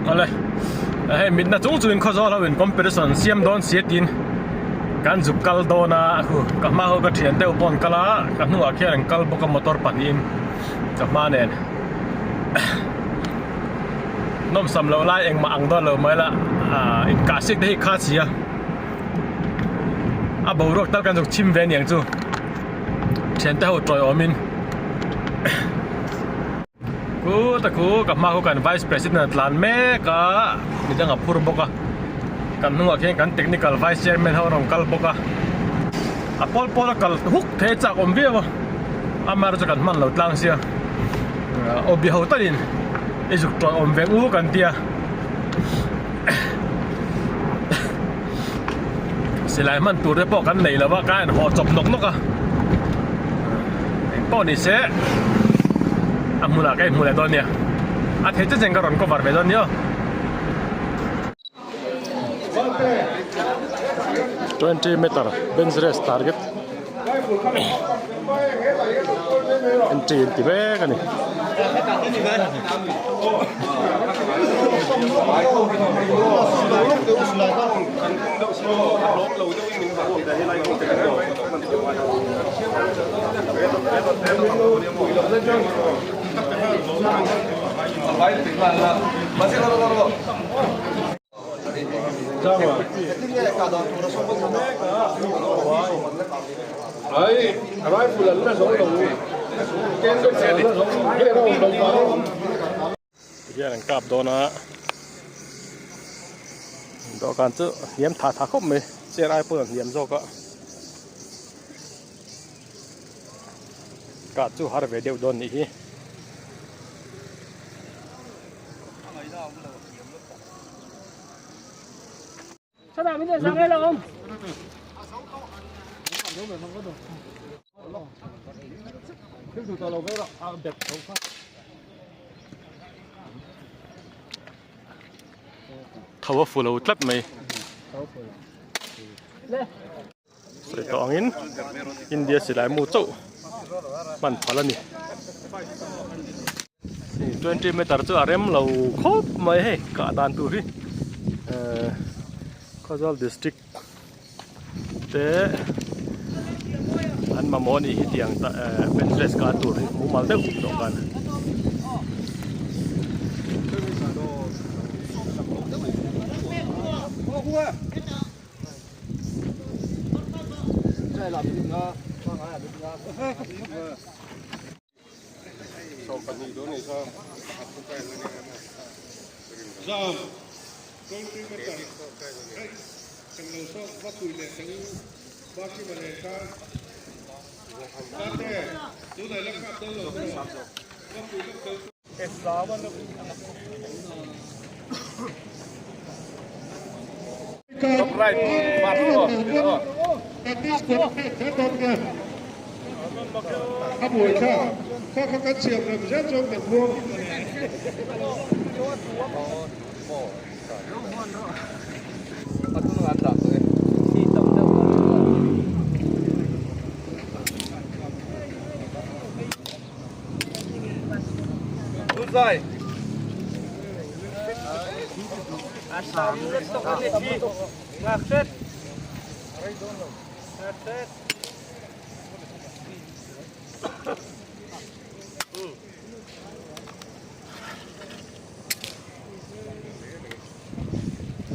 อะไรให้มิดนะจงจุนข้อจอเราเป็นคอมเพลชันเสียมโดนเสียดินการจุกกัลโดนะคือกับมาเขาก็เทียนเต้าปนกัลละกับหัวแค่งกัลบุกมอเตอร์ปันอิมกับมาเนี่ยน้องสำเราไล่เองมาอังดอนเราไม่ละอินกาซิกได้ค่าเสียบุรุษตั้งกันจุกชิมเวียนอย่างจู่เทียนเต้าตรอยอมินกูแต่กูกับมาเขากัน Vice President หลานแม่ก็มีจังกับพูดบอกกันหัวแค่กัน Technical Vice Chairman เขาลงกัลบอกพอลกัลฮุกเทจากอมเวียวมารู้จักกันมันเราตั้งเสียอบิเขาตัดินไอ้จุกตัวอมเวียงอู้กันเดียเสียหลายมันตัวได้บอกกันไหนแล้วว่าการห่อจบนกป้อนนี่เสียmulai kayak mulai tahunnya. Akhirnya jengkar orang cover bedonnya. 20 meter bench race target. Entry kan nih. Dia lengkap dona. Dokan tu diam thả khop me, cerai pun diam zoka. Kat tu har video don ni. Sao nào bây giờ sang đây là không? Thau full tlap mai. Sri tongin India silai mu chau. Man phala ni. 20 meter chu arem lo khop mai he ka dan tu ri. Khajal district te an mamoni hi tiang ta benches ka tur mu mal deu dokan các buổi cho các trường làm rất cho việc vuông rồi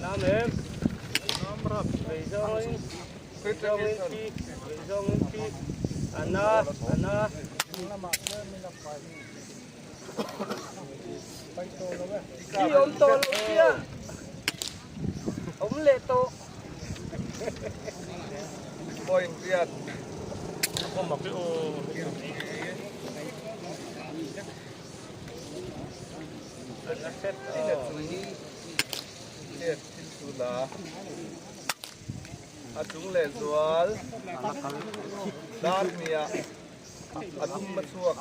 Nam em Nam rap lấy dong Anna Ki om to kia Om le to Ôi Việt không mặc cái ô Anna set lihat sudah atung lezual dan mia atung masuak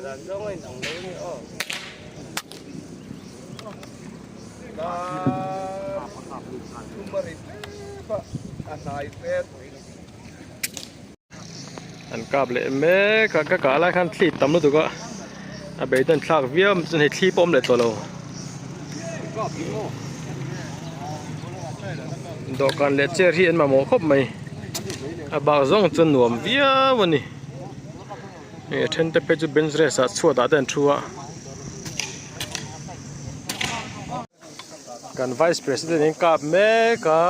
dan dong ai nong lấy ni o dan umar pak anai pet อันกาบเลยแม่กะอะไรคันที่ตำรู้ตัวก็อาเบย์ตันฉากเวียมจนเห็ดที่ป้อมเลยตัวเราดอกกันเลเจอร์ที่เอ็นมาหมอครบไหมอาบางซ่องจนหนวมเวียวันนี้เทนเตเปจูเบนส์เรสชัวดาเดนชัวกัน Vice President เองกับแม่กะ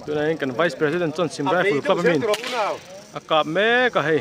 ตัวนั้นกัน Vice President จนซิมไรฟ์กับมินอากาศแม่กะให้